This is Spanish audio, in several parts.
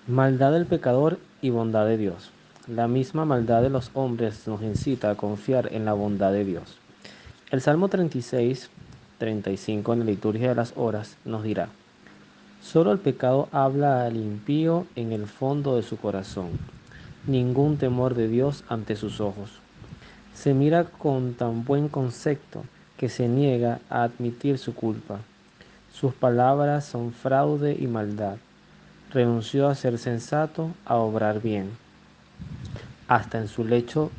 Maldad del pecador y bondad de Dios. La misma maldad de los hombres nos incita a confiar en la bondad de Dios. El Salmo 36, 35 en la liturgia de las horas nos dirá, solo el pecado habla al impío en el fondo de su corazón, ningún temor de Dios ante sus ojos. Se mira con tan buen concepto que se niega a admitir su culpa. Sus palabras son fraude y maldad. Renunció a ser sensato, a obrar bien. Hasta en su lecho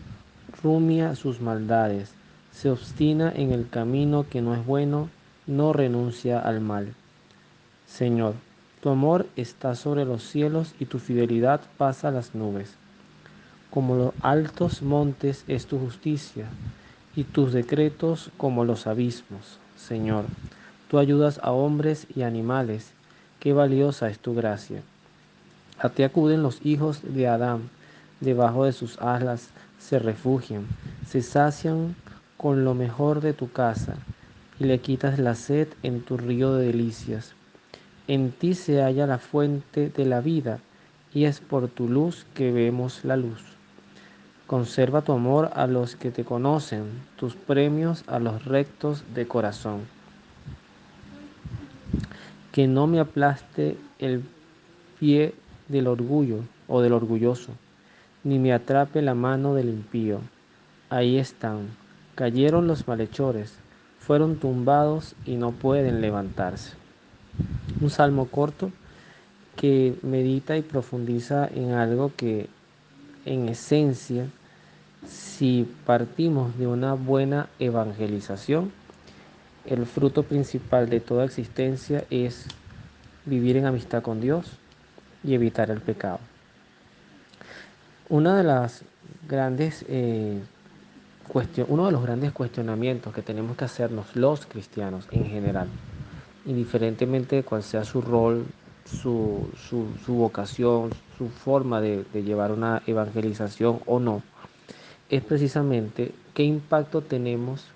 rumia sus maldades. Se obstina en el camino que no es bueno, no renuncia al mal. Señor, tu amor está sobre los cielos y tu fidelidad pasa las nubes. Como los altos montes es tu justicia y tus decretos como los abismos. Señor, tú ayudas a hombres y animales. Qué valiosa es tu gracia. A ti acuden los hijos de Adán, debajo de sus alas se refugian, se sacian con lo mejor de tu casa y le quitas la sed en tu río de delicias. En ti se halla la fuente de la vida y es por tu luz que vemos la luz. Conserva tu amor a los que te conocen, tus premios a los rectos de corazón. Que no me aplaste el pie del orgullo o del orgulloso, ni me atrape la mano del impío. Ahí están, cayeron los malhechores, fueron tumbados y no pueden levantarse. Un salmo corto que medita y profundiza en algo que en esencia, si partimos de una buena evangelización, el fruto principal de toda existencia es vivir en amistad con Dios y evitar el pecado. Una de las grandes uno de los grandes cuestionamientos que tenemos que hacernos los cristianos en general, indiferentemente de cuál sea su rol, su vocación, su forma de llevar una evangelización o no, es precisamente qué impacto tenemos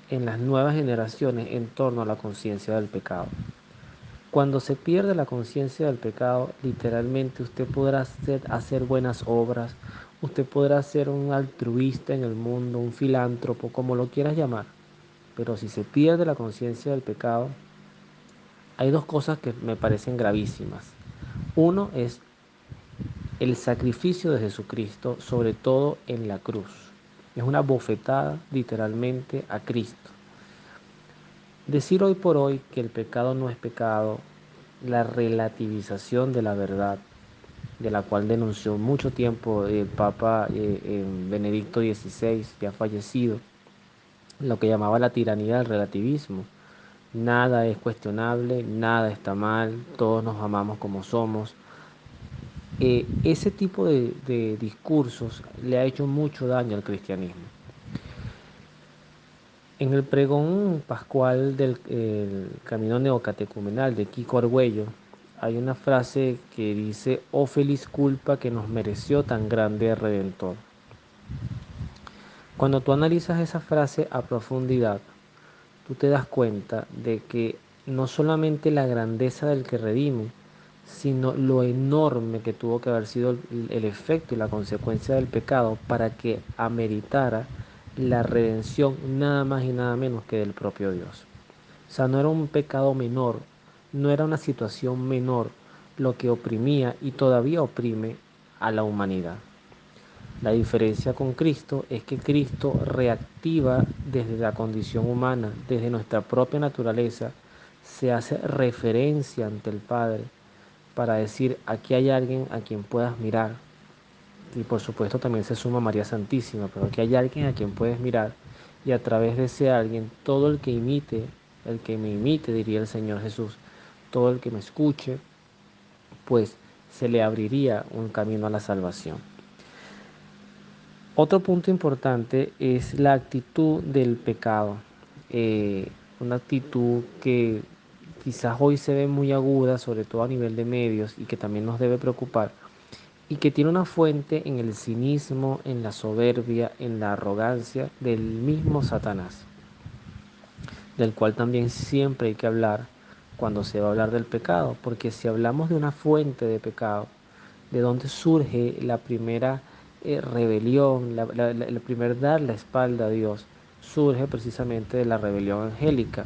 en las nuevas generaciones en torno a la conciencia del pecado. Cuando se pierde la conciencia del pecado, literalmente usted podrá hacer buenas obras, usted podrá ser un altruista en el mundo, un filántropo, como lo quieras llamar. Pero si se pierde la conciencia del pecado, hay dos cosas que me parecen gravísimas. Uno es el sacrificio de Jesucristo, sobre todo en la cruz. Es una bofetada literalmente a Cristo. Decir hoy por hoy que el pecado no es pecado, la relativización de la verdad, de la cual denunció mucho tiempo el Papa Benedicto XVI, ya fallecido, lo que llamaba la tiranía del relativismo. Nada es cuestionable, nada está mal, todos nos amamos como somos. Ese tipo de discursos le ha hecho mucho daño al cristianismo. En el pregón pascual del camino neocatecumenal de Kiko Argüello, hay una frase que dice, oh feliz culpa que nos mereció tan grande Redentor. Cuando tú analizas esa frase a profundidad, tú te das cuenta de que no solamente la grandeza del que redime, sino lo enorme que tuvo que haber sido el efecto y la consecuencia del pecado para que ameritara la redención nada más y nada menos que del propio Dios. O sea, no era un pecado menor, no era una situación menor lo que oprimía y todavía oprime a la humanidad. La diferencia con Cristo es que Cristo reactiva desde la condición humana, desde nuestra propia naturaleza, se hace referencia ante el Padre para decir, aquí hay alguien a quien puedas mirar. Y por supuesto también se suma María Santísima, pero aquí hay alguien a quien puedes mirar. Y a través de ese alguien, todo el que imite, el que me imite, diría el Señor Jesús, todo el que me escuche, pues se le abriría un camino a la salvación. Otro punto importante es la actitud del pecado. Una actitud que quizás hoy se ve muy aguda, sobre todo a nivel de medios, y que también nos debe preocupar, y que tiene una fuente en el cinismo, en la soberbia, en la arrogancia del mismo Satanás, del cual también siempre hay que hablar cuando se va a hablar del pecado, porque si hablamos de una fuente de pecado, de dónde surge la primera rebelión, el primer dar la espalda a Dios, surge precisamente de la rebelión angélica.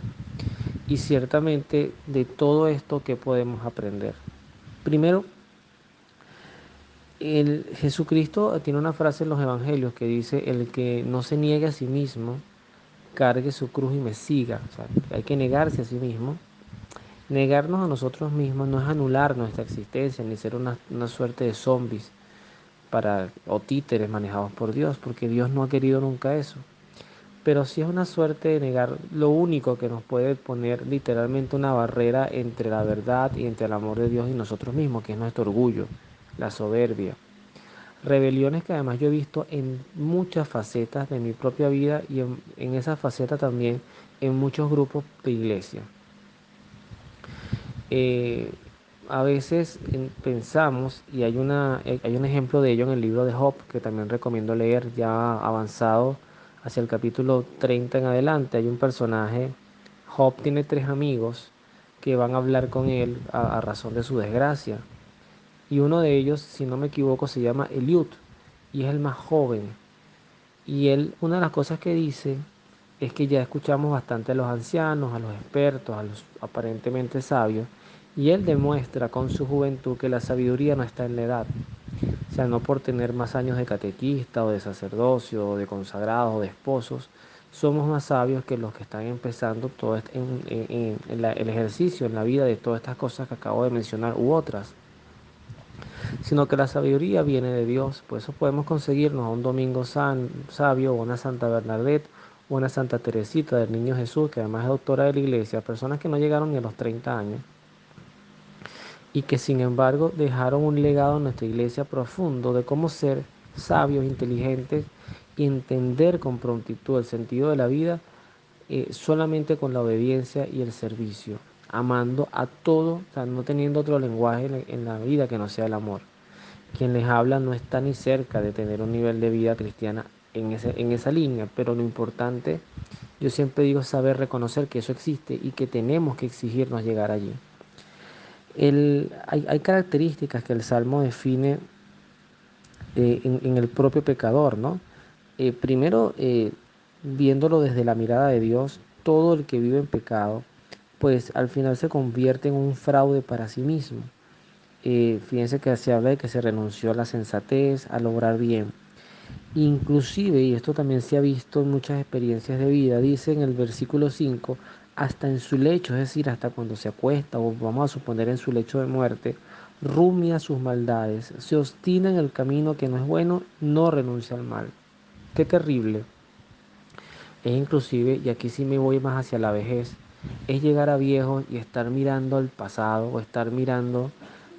Y ciertamente de todo esto que podemos aprender. Primero, el Jesucristo tiene una frase en los evangelios que dice: el que no se niegue a sí mismo, cargue su cruz y me siga. O sea, hay que negarse a sí mismo. Negarnos a nosotros mismos no es anular nuestra existencia, ni ser una suerte de zombies o títeres manejados por Dios, porque Dios no ha querido nunca eso. Pero sí es una suerte de negar lo único que nos puede poner literalmente una barrera entre la verdad y entre el amor de Dios y nosotros mismos, que es nuestro orgullo, la soberbia. Rebeliones que además yo he visto en muchas facetas de mi propia vida y en esa faceta también en muchos grupos de iglesia. Eh, a veces pensamos, y hay un ejemplo de ello en el libro de Job, que también recomiendo leer ya avanzado hacia el capítulo 30 en adelante. Hay un personaje, Job tiene tres amigos que van a hablar con él a razón de su desgracia. Y uno de ellos, si no me equivoco, se llama Eliud y es el más joven. Y él, una de las cosas que dice es que ya escuchamos bastante a los ancianos, a los expertos, a los aparentemente sabios, y él demuestra con su juventud que la sabiduría no está en la edad. O sea, no por tener más años de catequista o de sacerdocio o de consagrados o de esposos, somos más sabios que los que están empezando todo el ejercicio, en la vida de todas estas cosas que acabo de mencionar u otras, sino que la sabiduría viene de Dios. Por eso podemos conseguirnos a un domingo sabio, o una Santa Bernadette, o una Santa Teresita del Niño Jesús, que además es doctora de la iglesia, personas que no llegaron ni a los 30 años y que sin embargo dejaron un legado en nuestra iglesia profundo de cómo ser sabios, inteligentes y entender con prontitud el sentido de la vida, solamente con la obediencia y el servicio, amando a todo, o sea, no teniendo otro lenguaje en la vida que no sea el amor. Quien les habla no está ni cerca de tener un nivel de vida cristiana en esa línea, pero lo importante, yo siempre digo, es saber reconocer que eso existe y que tenemos que exigirnos llegar allí. Hay características que el Salmo define en el propio pecador, ¿no? Primero, viéndolo desde la mirada de Dios, todo el que vive en pecado, pues al final se convierte en un fraude para sí mismo. Fíjense que se habla de que se renunció a la sensatez, a lograr bien. Inclusive, y esto también se ha visto en muchas experiencias de vida, dice en el versículo 5, hasta en su lecho, es decir, hasta cuando se acuesta, o vamos a suponer en su lecho de muerte, rumia sus maldades, se obstina en el camino que no es bueno, no renuncia al mal. Qué terrible. Es inclusive, y aquí sí me voy más hacia la vejez, es llegar a viejo y estar mirando al pasado o estar mirando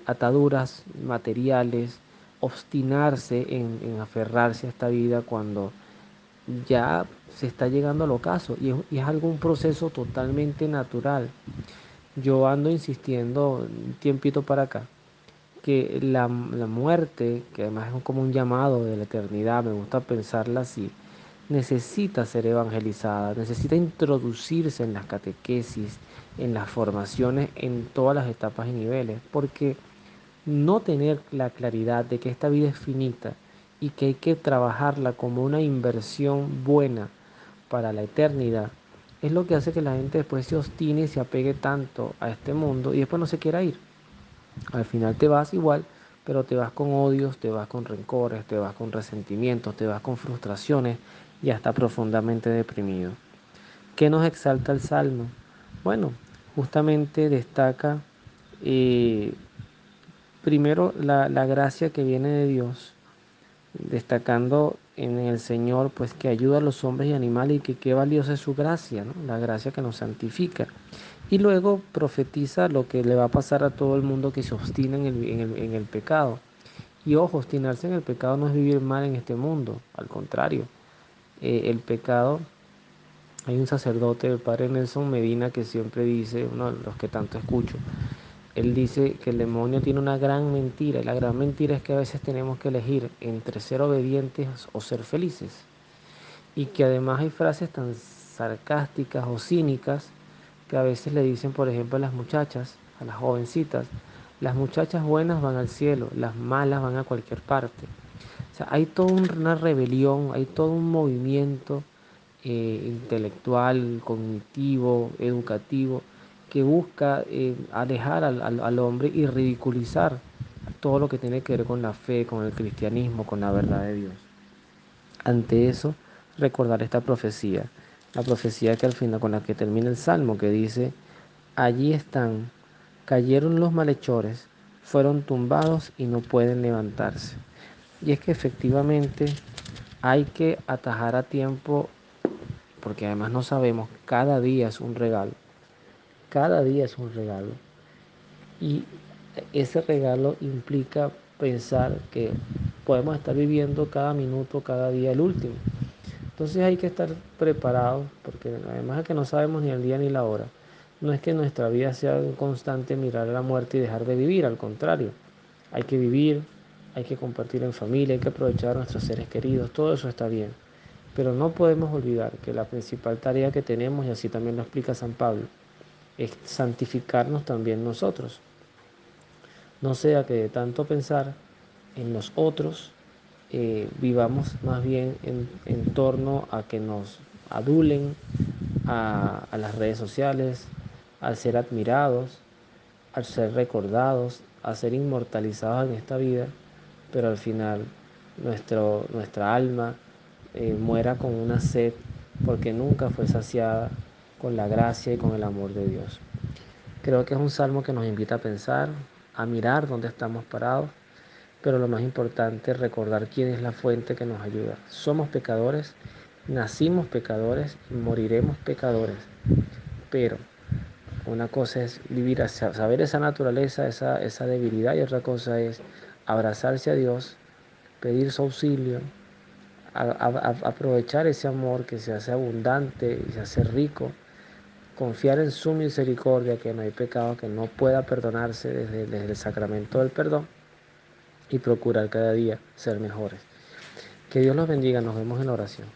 ataduras materiales, obstinarse en aferrarse a esta vida cuando ya se está llegando al ocaso y es algún proceso totalmente natural. Yo ando insistiendo un tiempito para acá que la muerte, que además es como un llamado de la eternidad, me gusta pensarla así, necesita ser evangelizada, necesita introducirse en las catequesis, en las formaciones, en todas las etapas y niveles, porque no tener la claridad de que esta vida es finita y que hay que trabajarla como una inversión buena para la eternidad, es lo que hace que la gente después se obstine y se apegue tanto a este mundo y después no se quiera ir. Al final te vas igual, pero te vas con odios, te vas con rencores, te vas con resentimientos, te vas con frustraciones y hasta profundamente deprimido. ¿Qué nos exalta el Salmo? Bueno, justamente destaca eh, primero la gracia que viene de Dios, destacando en el Señor, pues que ayuda a los hombres y animales y que qué valiosa es su gracia, ¿no? La gracia que nos santifica. Y luego profetiza lo que le va a pasar a todo el mundo que se obstina en el pecado. Y ojo, obstinarse en el pecado no es vivir mal en este mundo, al contrario. El pecado, hay un sacerdote, el padre Nelson Medina, que siempre dice, uno de los que tanto escucho, él dice que el demonio tiene una gran mentira, y la gran mentira es que a veces tenemos que elegir entre ser obedientes o ser felices. Y que además hay frases tan sarcásticas o cínicas que a veces le dicen, por ejemplo, a las muchachas, a las jovencitas, Las muchachas buenas van al cielo, las malas van a cualquier parte. O sea, hay toda una rebelión, hay todo un movimiento intelectual, cognitivo, educativo, que busca alejar al hombre y ridiculizar todo lo que tiene que ver con la fe, con el cristianismo, con la verdad de Dios. Ante eso, recordar esta profecía, la profecía que al final con la que termina el Salmo, que dice, allí están, cayeron los malhechores, fueron tumbados y no pueden levantarse. Y es que efectivamente hay que atajar a tiempo, porque además no sabemos, cada día es un regalo, cada día es un regalo. Y ese regalo implica pensar que podemos estar viviendo cada minuto, cada día el último. Entonces hay que estar preparados, porque además de que no sabemos ni el día ni la hora, no es que nuestra vida sea un constante mirar a la muerte y dejar de vivir, al contrario, hay que vivir, hay que compartir en familia, hay que aprovechar a nuestros seres queridos, todo eso está bien. Pero no podemos olvidar que la principal tarea que tenemos, y así también lo explica San Pablo, es santificarnos también nosotros. No sea que de tanto pensar en los otros, vivamos más bien en torno a que nos adulen a las redes sociales, al ser admirados, al ser recordados, a ser inmortalizados en esta vida, pero al final nuestra alma muera con una sed porque nunca fue saciada con la gracia y con el amor de Dios. Creo que es un salmo que nos invita a pensar, a mirar dónde estamos parados, pero lo más importante es recordar quién es la fuente que nos ayuda. Somos pecadores, nacimos pecadores y moriremos pecadores, pero una cosa es vivir, saber esa naturaleza, esa debilidad, y otra cosa es abrazarse a Dios, pedir su auxilio, aprovechar ese amor que se hace abundante y se hace rico, confiar en su misericordia, que no hay pecado que no pueda perdonarse desde el sacramento del perdón, y procurar cada día ser mejores. Que Dios los bendiga, nos vemos en la oración.